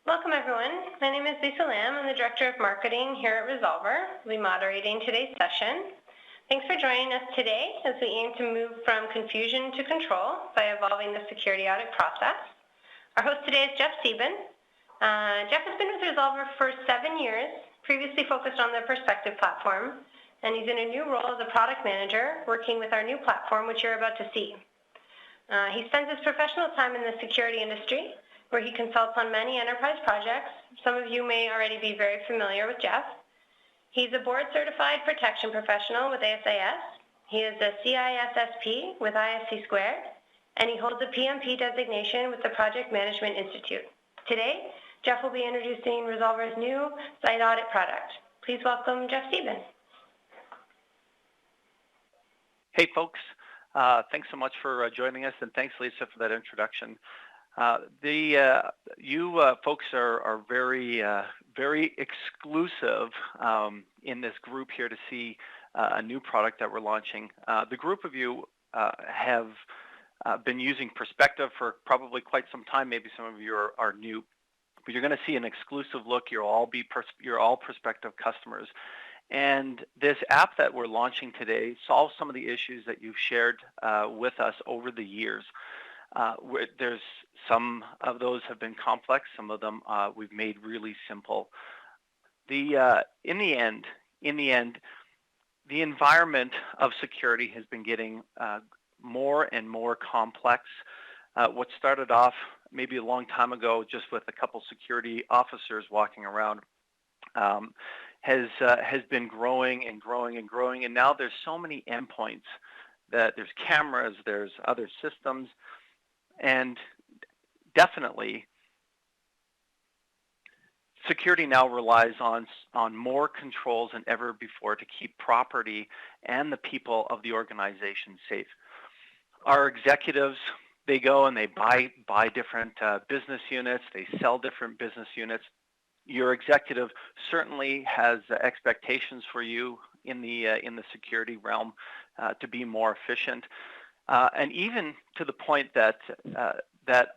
Welcome everyone. My name is Lisa Lamb. I'm the Director of Marketing here at Resolver. I'll be moderating today's session. Thanks for joining us today as we aim to move from confusion to control by evolving the security audit process. Our host today is Jeff Sieben. Jeff has been with Resolver for 7 years, previously focused on the Perspective platform, and he's in a new role as a product manager working with our new platform, which you're about to see. He spends his professional time in the security industry, where he consults on many enterprise projects. Some of you may already be very familiar with Jeff. He's a board-certified protection professional with ASIS. He is a CISSP with ISC Squared, and he holds a PMP designation with the Project Management Institute. Today, Jeff will be introducing Resolver's new site audit product. Please welcome Jeff Sieben. Hey folks, thanks so much for joining us, and thanks Lisa for that introduction. You folks are very exclusive in this group here to see a new product that we're launching. The group of you have been using Perspective for probably quite some time. Maybe some of you are new, but you're going to see an exclusive look. You're all Perspective customers. And this app that we're launching today solves some of the issues that you've shared with us over the years. There's some of those have been complex. Some of them we've made really simple. In the end, the environment of security has been getting more and more complex. What started off maybe a long time ago just with a couple security officers walking around has been growing and growing and growing. And now there's so many endpoints that there's cameras, there's other systems. And definitely, security now relies on more controls than ever before to keep property and the people of the organization safe. Our executives, they go and they buy different business units. They sell different business units. Your executive certainly has expectations for you in the security realm to be more efficient. And even to the point that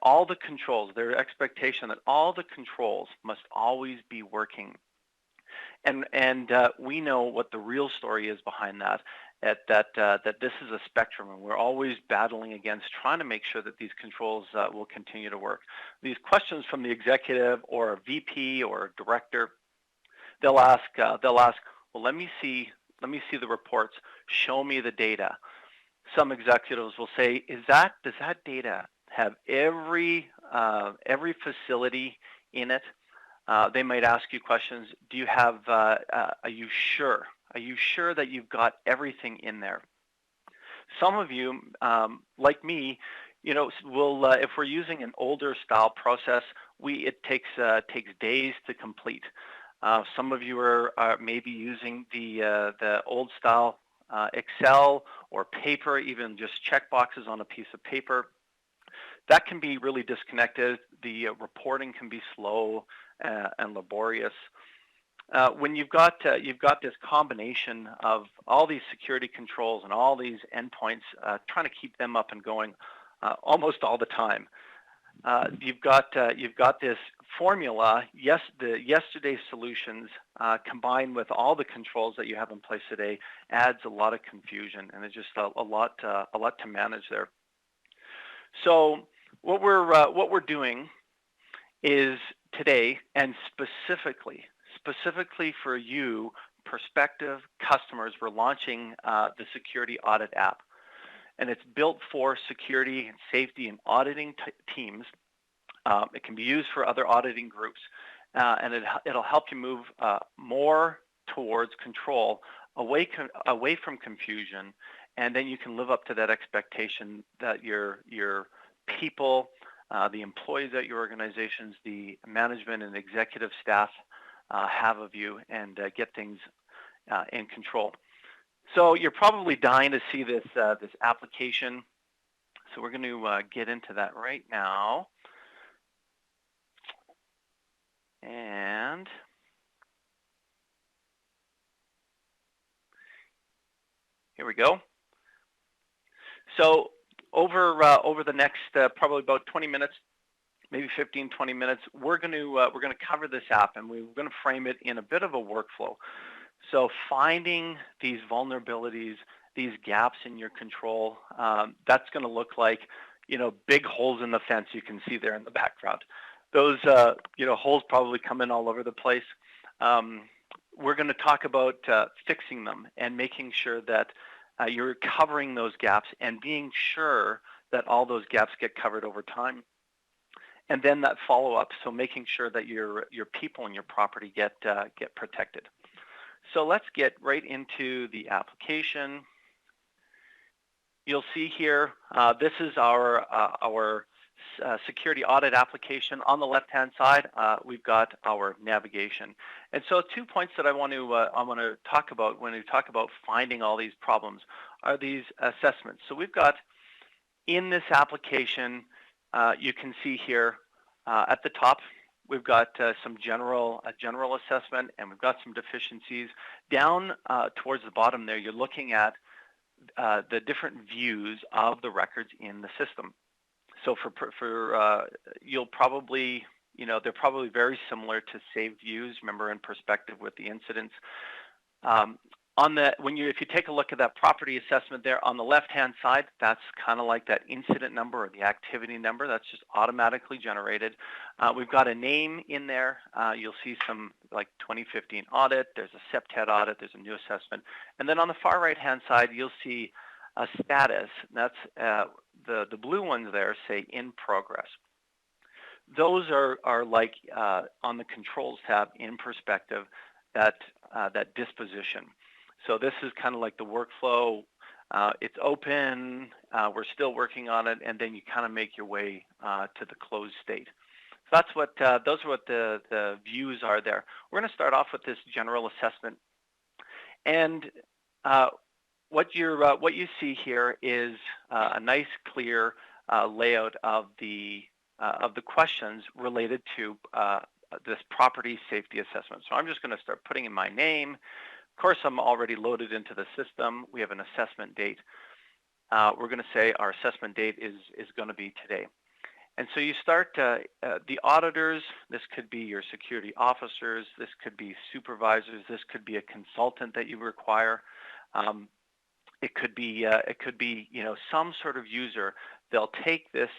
all the controls, their expectation that all the controls must always be working. And we know what the real story is behind that, that this is a spectrum, and we're always battling against trying to make sure that these controls will continue to work. These questions from the executive or a VP or a director, they'll ask, well, let me see the reports, show me the data. Some executives will say, does that data have every facility in it? They might ask you questions. Do you have? Are you sure? Are you sure that you've got everything in there? Some of you, like me, will if we're using an older style process, it takes days to complete. Some of you are maybe using the old style Excel or paper, even just check boxes on a piece of paper. That can be really disconnected. The reporting can be slow and laborious. When you've got this combination of all these security controls and all these endpoints, trying to keep them up and going almost all the time. You've got this formula, the yesterday's solutions combined with all the controls that you have in place today adds a lot of confusion, and it's just a lot to manage there. So what we're doing is today, and specifically for you, Perspective customers, we're launching the Security Audit app. And it's built for security and safety and auditing teams. It can be used for other auditing groups, and it'll help you move more towards control, away from confusion, and then you can live up to that expectation that your people, the employees at your organizations, the management and executive staff have of you, and get things in control. So you're probably dying to see this application. So we're going to get into that right now. And here we go. So over the next probably about 20 minutes, maybe 15, 20 minutes, we're going to cover this app, and we're going to frame it in a bit of a workflow. So finding these vulnerabilities, these gaps in your control, that's going to look like, big holes in the fence you can see there in the background. Those, holes probably come in all over the place. We're going to talk about fixing them and making sure that you're covering those gaps and being sure that all those gaps get covered over time. And then that follow-up, so making sure that your people and your property get protected. So let's get right into the application. You'll see here, this is our security audit application. On the left-hand side, we've got our navigation. And so 2 points that I want to talk about when we talk about finding all these problems are these assessments. So we've got in this application, you can see here at the top, we've got a general assessment, and we've got some deficiencies. Down towards the bottom there, you're looking at the different views of the records in the system. So for you'll probably, they're probably very similar to saved views. Remember, in perspective with the incidents. If you take a look at that property assessment there on the left-hand side, that's kind of like that incident number or the activity number. That's just automatically generated. We've got a name in there. You'll see some like 2015 audit. There's a SEPTED audit. There's a new assessment. And then on the far right-hand side, you'll see a status. That's the blue ones there say in progress. Those are like on the controls tab in perspective, that disposition. So this is kind of like the workflow. It's open. We're still working on it, and then you kind of make your way to the closed state. So that's what those are what the views are there. We're going to start off with this general assessment, and what you see here is a nice, clear layout of the questions related to this property safety assessment. So I'm just going to start putting in my name. Of course, I'm already loaded into the system. We have an assessment date. We're going to say our assessment date is going to be today. And so you start the auditors. This could be your security officers. This could be supervisors. This could be a consultant that you require. It could be some sort of user. They'll take this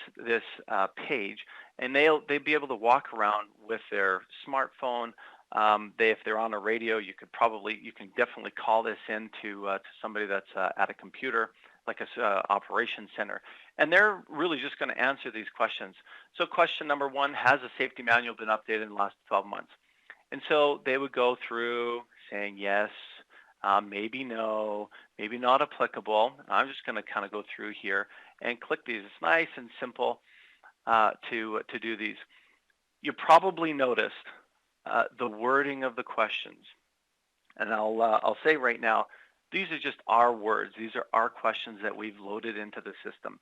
page, and they'll be able to walk around with their smartphone. If they're on a radio, you can definitely call this in to somebody that's at a computer, like a operations center, and they're really just going to answer these questions. So question number one: has a safety manual been updated in the last 12 months? And so they would go through saying yes, maybe no, maybe not applicable. I'm just going to kind of go through here and click these. It's nice and simple to do these. You probably noticed the wording of the questions, and I'll say right now, these are just our words. These are our questions that we've loaded into the system.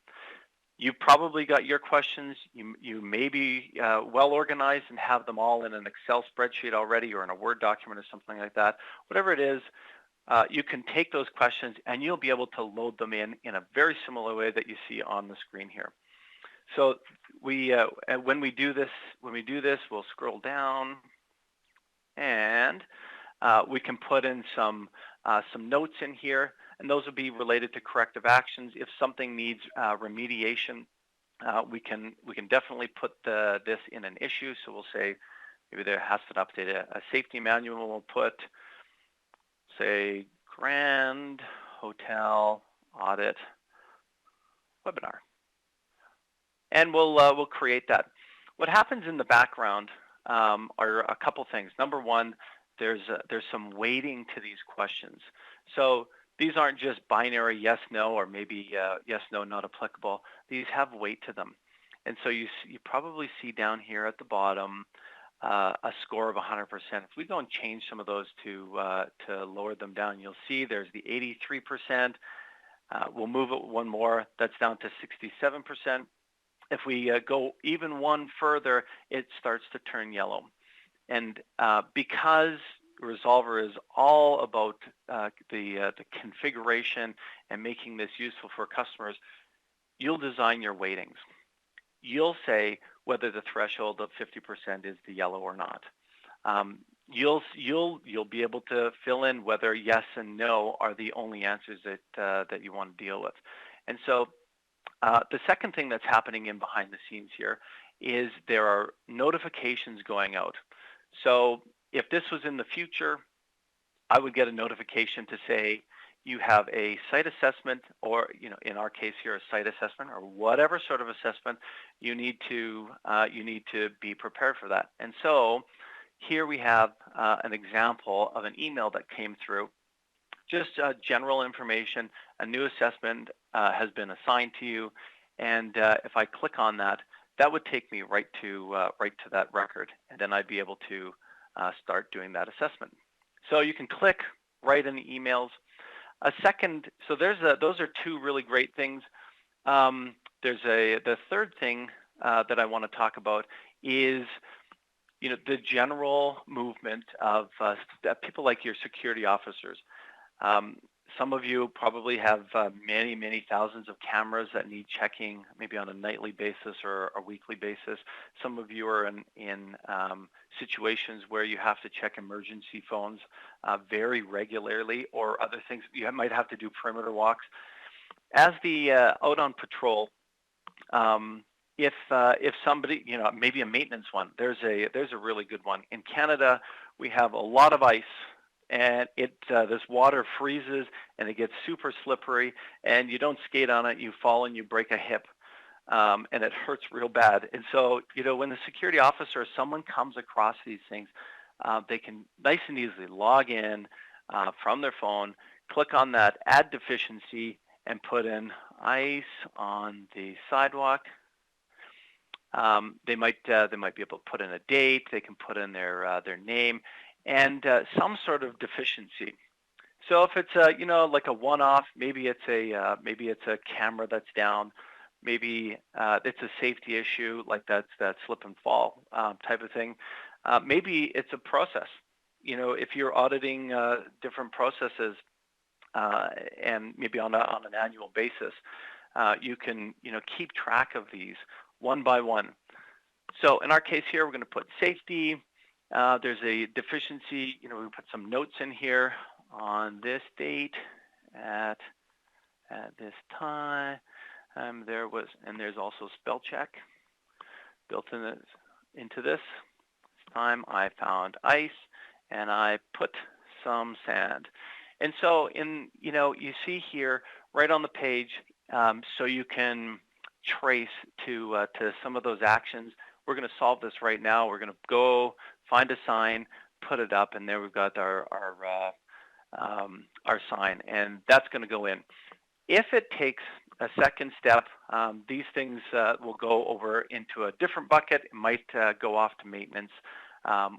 You probably got your questions. You may be well organized and have them all in an Excel spreadsheet already, or in a Word document or something like that. Whatever it is, you can take those questions and you'll be able to load them in a very similar way that you see on the screen here. So when we do this, we'll scroll down, and we can put in some notes in here, and those will be related to corrective actions. If something needs remediation, we can definitely put this in an issue. So we'll say maybe there has to update a safety manual. We'll put, say, Grand Hotel Audit Webinar, and we'll create that. What happens in the background are a couple things. Number one, there's some weighting to these questions. So these aren't just binary yes, no, or maybe yes, no, not applicable. These have weight to them. And so you probably see down here at the bottom a score of 100%. If we go and change some of those to lower them down, you'll see there's the 83%. We'll move it one more. That's down to 67%. If we go even one further, it starts to turn yellow. And because Resolver is all about the configuration and making this useful for customers, you'll design your weightings. You'll say, whether the threshold of 50% is the yellow or not. You'll be able to fill in whether yes and no are the only answers that you want to deal with. And so the second thing that's happening in behind the scenes here is there are notifications going out. So if this was in the future, I would get a notification to say you have a site assessment, or in our case here, a site assessment, or whatever sort of assessment you need to be prepared for that. And so here we have an example of an email that came through. Just general information. A new assessment has been assigned to you, and if I click on that, that would take me right to that record, and then I'd be able to start doing that assessment. So you can click right in the emails. So those are two really great things. The third thing that I want to talk about is the general movement of people like your security officers. Some of you probably have many, many thousands of cameras that need checking, maybe on a nightly basis or a weekly basis. Some of you are in situations where you have to check emergency phones very regularly, or other things. You might have to do perimeter walks. As the out on patrol, if somebody, maybe a maintenance one, there's a really good one. In Canada, we have a lot of ice. And this water freezes and it gets super slippery, and you don't skate on it, you fall and you break a hip, and it hurts real bad. And so, when the security officer or someone comes across these things, they can nice and easily log in from their phone, click on that add deficiency, and put in ice on the sidewalk. They might be able to put in a date. They can put in their name. And some sort of deficiency. So if it's like a one-off, maybe it's a camera that's down, maybe it's a safety issue, like that slip and fall type of thing. Maybe it's a process. If you're auditing different processes, and maybe on an annual basis, you can keep track of these one by one. So in our case here, we're going to put safety. There's a deficiency, we put some notes in here on this date at this time. There's also spell check built into this. This time I found ice and I put some sand. And so you see here right on the page, so you can trace to some of those actions. We're going to solve this right now. We're going to go find a sign, put it up, and there we've got our sign, and that's going to go in. If it takes a second step, these things will go over into a different bucket. It might go off to maintenance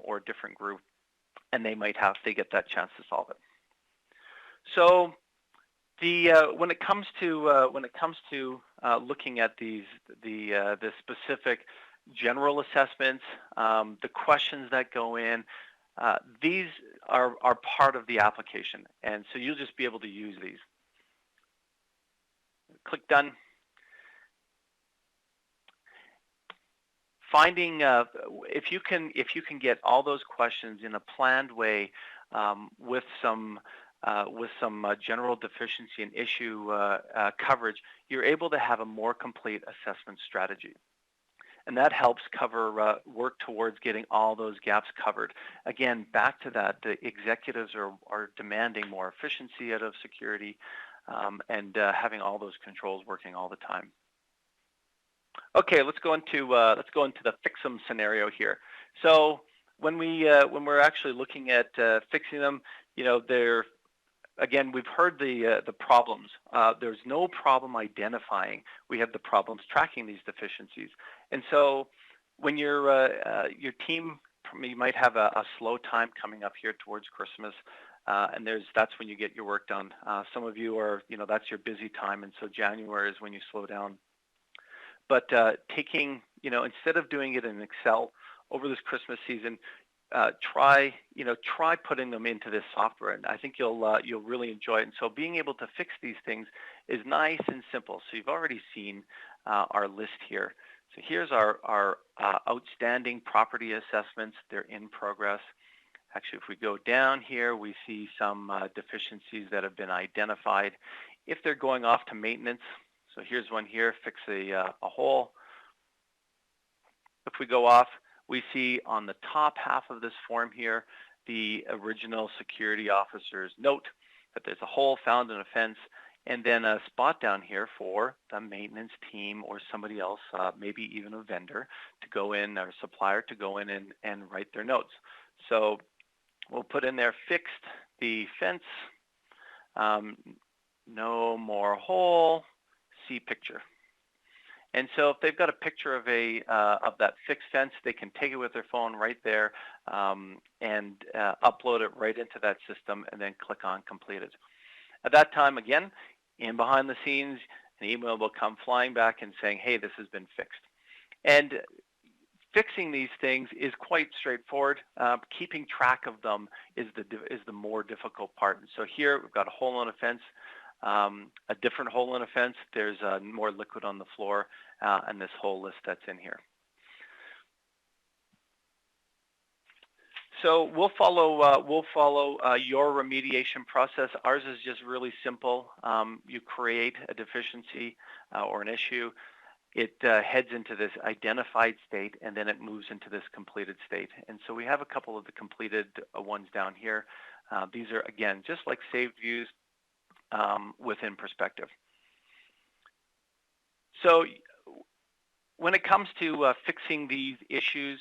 or a different group, and they get that chance to solve it. So when it comes to looking at the specific general assessments, the questions that go in, these are part of the application, and so you'll just be able to use these. Click done. Finding if you can get all those questions in a planned way with some general deficiency and issue coverage, you're able to have a more complete assessment strategy. And that helps cover work towards getting all those gaps covered. Again, back to that, the executives are demanding more efficiency out of security and having all those controls working all the time. Okay, let's go into the Fixham scenario here. So when we're actually looking at fixing them, again, we've heard the problems. There's no problem identifying. We have the problems tracking these deficiencies. And so when your team, you might have a slow time coming up here towards Christmas, and that's when you get your work done. Some of you are, that's your busy time, and so January is when you slow down. But instead of doing it in Excel over this Christmas season, try putting them into this software, and I think you'll really enjoy it. And so being able to fix these things is nice and simple. So you've already seen our list here. So here's our outstanding property assessments. They're in progress. Actually, if we go down here, we see some deficiencies that have been identified. If they're going off to maintenance, so here's one here, fix a hole. If we go off, we see on the top half of this form here, the original security officer's note that there's a hole found in a fence, and then a spot down here for the maintenance team or somebody else, maybe even a vendor, to go in, or a supplier to go in and write their notes. So we'll put in there, fixed the fence, no more hole, see picture. And so if they've got a picture of of that fixed fence, they can take it with their phone right there and upload it right into that system and then click on completed. At that time, again, in behind the scenes, an email will come flying back and saying, hey, this has been fixed. And fixing these things is quite straightforward. Keeping track of them is the more difficult part. And so here we've got a hole in a fence, a different hole in a fence. There's more liquid on the floor, and this whole list that's in here. So we'll follow your remediation process. Ours is just really simple. You create a deficiency or an issue. It heads into this identified state, and then it moves into this completed state. And so we have a couple of the completed ones down here. These are, again, just like saved views within perspective. So when it comes to fixing these issues,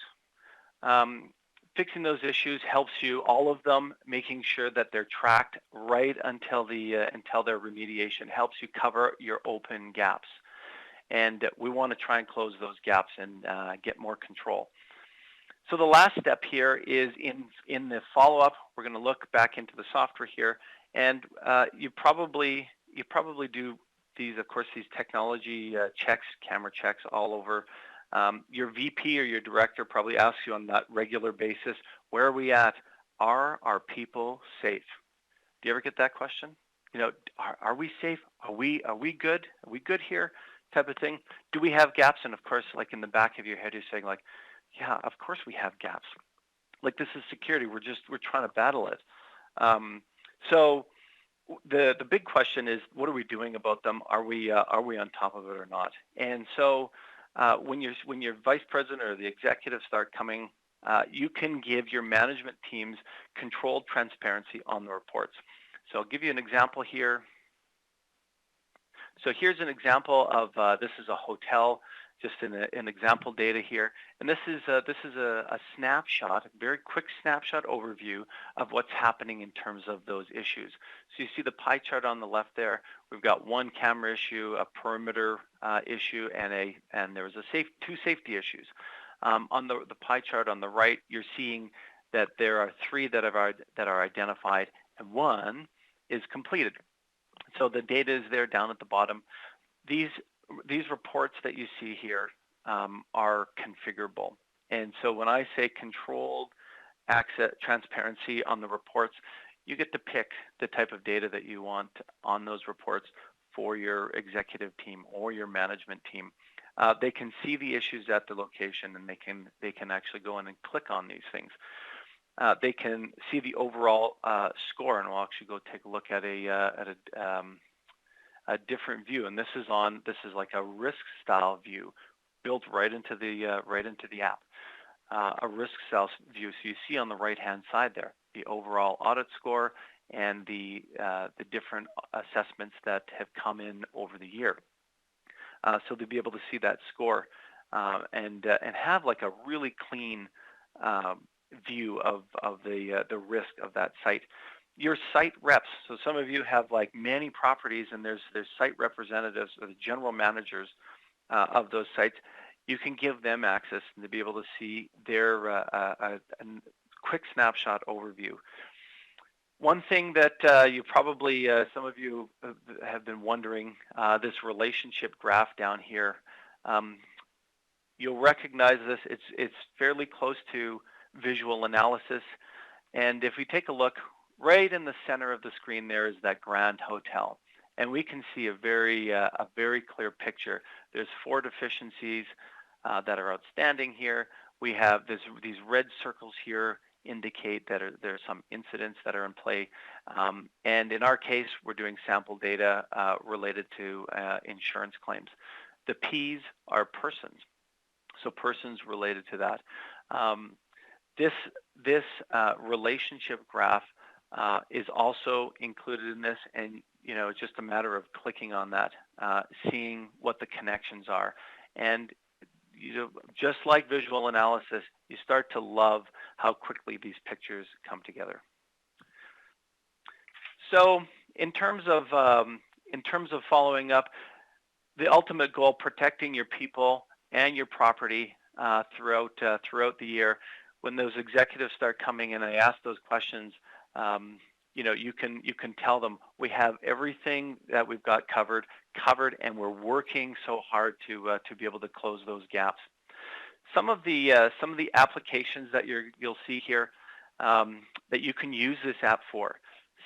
fixing those issues helps you, all of them, making sure that they're tracked right until their remediation, helps you cover your open gaps. And we want to try and close those gaps and get more control. So the last step here is in the follow-up. We're going to look back into the software here, and you probably do these, of course, these technology checks, camera checks all over. Your VP or your director probably asks you on that regular basis, where are we at? Are our people safe? Do you ever get that question? You know, are we safe? Are we good? Are we good here? Type of thing. Do we have gaps? And of course, like in the back of your head, you're saying like, yeah, of course we have gaps. Like, this is security. We're trying to battle it. So the big question is, what are we doing about them? Are we on top of it or not? And so when your vice president or the executives start coming, you can give your management teams controlled transparency on the reports. So I'll give you an example here. So here's an example of this is a hotel, just an example data here, and this is a snapshot, a very quick snapshot overview of what's happening in terms of those issues. So you see the pie chart on the left there. We've got one camera issue, a perimeter issue, and there was two safety issues. On the pie chart on the right, you're seeing that there are 3 that are identified, and 1 is completed. So the data is there down at the bottom. These reports that you see here are configurable. And so when I say controlled access transparency on the reports, you get to pick the type of data that you want on those reports for your executive team or your management team. They can see the issues at the location, and they can actually go in and click on these things. They can see the overall score, and we'll actually go take a look at a different view. And this is like a risk style view built right into the app. A risk style view. So you see on the right hand side there the overall audit score and the different assessments that have come in over the year. So they'll be able to see that score and have like a really clean view of the risk of that site. Your site reps, so some of you have like many properties, and there's site representatives or the general managers of those sites. You can give them access and to be able to see their a quick snapshot overview. One thing that you probably, some of you have been wondering, this relationship graph down here, you'll recognize this. It's fairly close to visual analysis. And if we take a look, right in the center of the screen there is that Grand Hotel. And we can see a very clear picture. There's 4 deficiencies. that are outstanding here. We have these red circles here indicate that there are some incidents that are in play. And in our case, we're doing sample data related to insurance claims. The P's are persons, so persons related to that. This relationship graph is also included in this, and it's just a matter of clicking on that, seeing what the connections are. And just like visual analysis, you start to love how quickly these pictures come together. So in terms of following up, the ultimate goal, protecting your people and your property throughout the year. When those executives start coming in and I ask those questions, you can tell them we have everything that we've got covered, and we're working so hard to be able to close those gaps. Some of the applications that you'll see here that you can use this app for: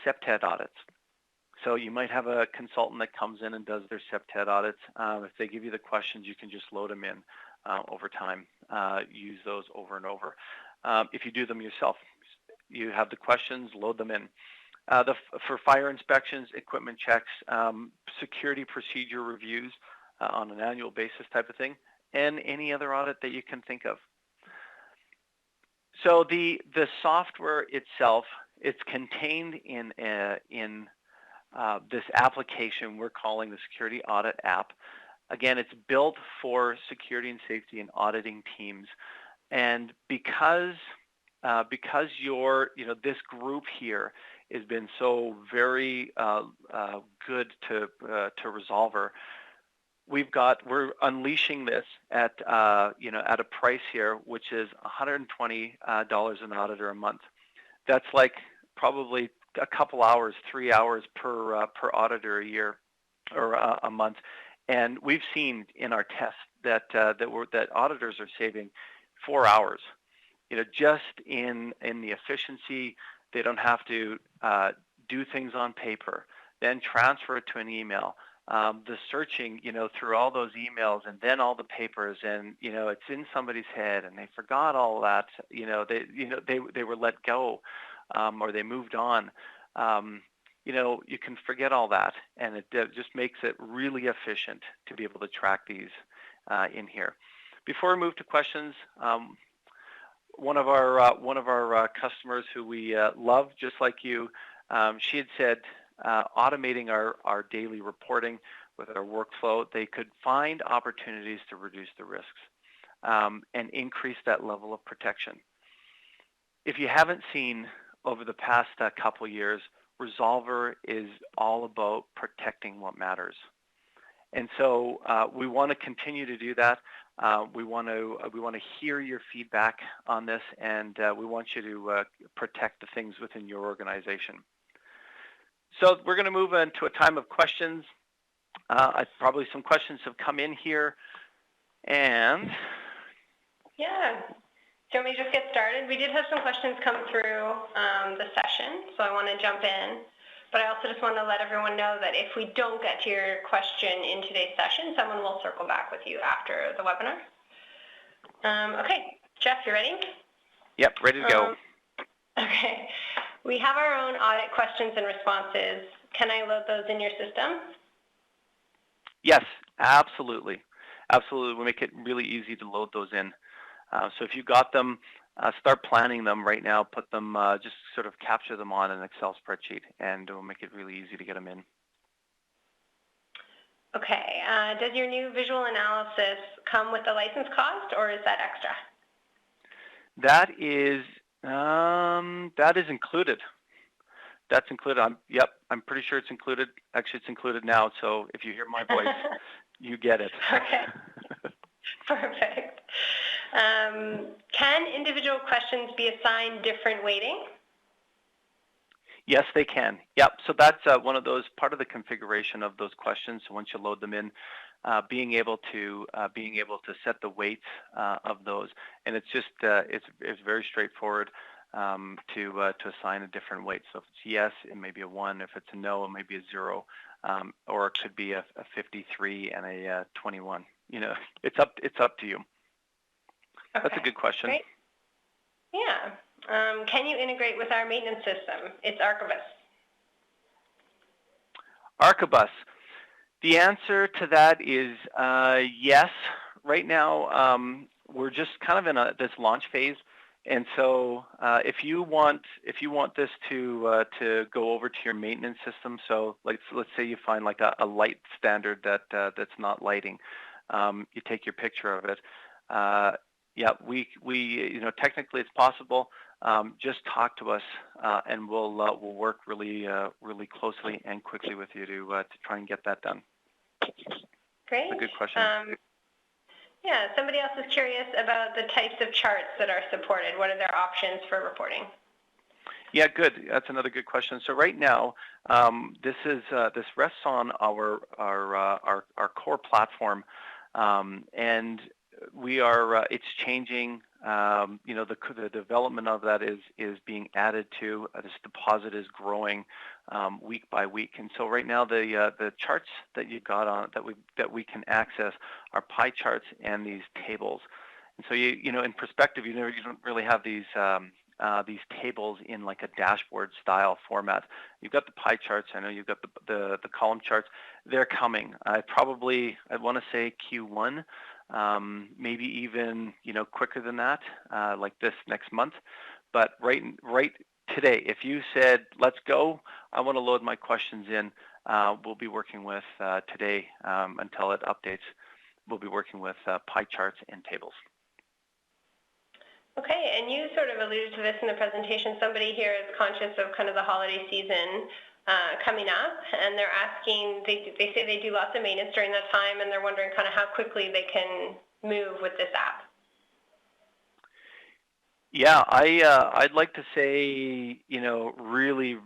SEPTED audits. So you might have a consultant that comes in and does their SEPTED audits. If they give you the questions, you can just load them in over time. Use those over and over. If you do them yourself, you have the questions, load them in. For fire inspections, equipment checks, security procedure reviews on an annual basis type of thing, and any other audit that you can think of. So the software itself, it's contained in this application we're calling the Security Audit app. Again, it's built for security and safety and auditing teams, and because this group here has been so very good to Resolver, we're unleashing this at at a price here which is $120 an auditor a month. That's like probably a couple hours, 3 hours per auditor a year or a month. And we've seen in our tests that auditors are saving 4 hours. Just in the efficiency, they don't have to do things on paper, then transfer it to an email. The searching, through all those emails and then all the papers, and it's in somebody's head, and they forgot all that. They were let go, or they moved on. You can forget all that, and it just makes it really efficient to be able to track these in here. Before we move to questions, one of our customers who we love, just like you, she had said automating our daily reporting with our workflow, they could find opportunities to reduce the risks and increase that level of protection. If you haven't seen over the past couple years, Resolver is all about protecting what matters. And so we want to continue to do that. We want to hear your feedback on this, and we want you to protect the things within your organization. So we're going to move into a time of questions. Probably some questions have come in here, and yeah. Do you want me to just get started? We did have some questions come through the session, so I want to jump in. But I also just want to let everyone know that if we don't get to your question in today's session, someone will circle back with you after the webinar. Okay, Jeff, you ready? Yep, ready to go. Okay. We have our own audit questions and responses. Can I load those in your system? Yes, absolutely. Absolutely. We make it really easy to load those in. So if you got them, start planning them right now. Put them, just sort of capture them on an Excel spreadsheet, and we'll make it really easy to get them in. Okay. Does your new visual analysis come with the license cost, or is that extra? That is included. That's included. I'm pretty sure it's included. Actually, it's included now. So if you hear my voice, you get it. Okay. Perfect. Can individual questions be assigned different weighting? Yes, they can. Yep. So that's one of those, part of the configuration of those questions. So once you load them in, being able to set the weights of those, and it's just it's very straightforward to assign a different weight. So if it's yes, it may be a 1. If it's a no, it may be a 0, or it could be a 53 and a 21. It's up to you. Okay. That's a good question. Great. Yeah. Can you integrate with our maintenance system? It's Archibus. Archibus. The answer to that is yes. Right now, we're just kind of in this launch phase, and so if you want this to go over to your maintenance system, so let's say you find like a light standard that's not lighting, you take your picture of it. Yeah, we technically it's possible. Just talk to us, and we'll work really closely and quickly with you to try and get that done. Great. That's a good question. Yeah, somebody else is curious about the types of charts that are supported. What are their options for reporting? Yeah, good. That's another good question. So right now, this rests on our core platform, and we are it's changing. The development of that is being added to. This deposit is growing week by week, and so right now the charts that you got on that we can access are pie charts and these tables. And so in perspective, you don't really have these tables in like a dashboard style format. You've got the pie charts. I know you've got the column charts. They're coming. I want to say Q1. Maybe even quicker than that, like this next month. But right today, if you said let's go, I want to load my questions in. We'll be working with today until it updates. We'll be working with pie charts and tables. Okay, and you sort of alluded to this in the presentation. Somebody here is conscious of kind of the holiday season coming up, and they're asking, they say they do lots of maintenance during that time, and they're wondering kind of how quickly they can move with this app. Yeah, I'd like to say, really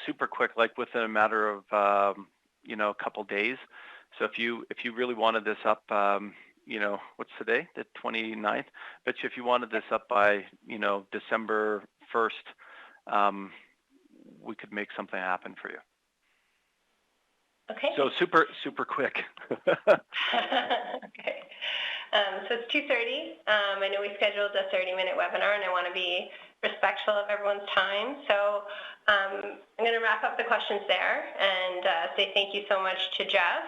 super quick, like within a matter of, a couple days. So if you really wanted this up, what's today? The 29th. Bet you if you wanted this up by, December 1st, we could make something happen for you. Okay. So super quick. Okay. So it's 2:30. I know we scheduled a 30-minute webinar, and I want to be respectful of everyone's time. So I'm going to wrap up the questions there and say thank you so much to Jeff.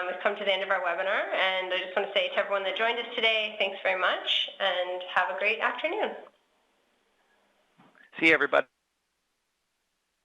We've come to the end of our webinar, and I just want to say to everyone that joined us today, thanks very much, and have a great afternoon. See you, everybody.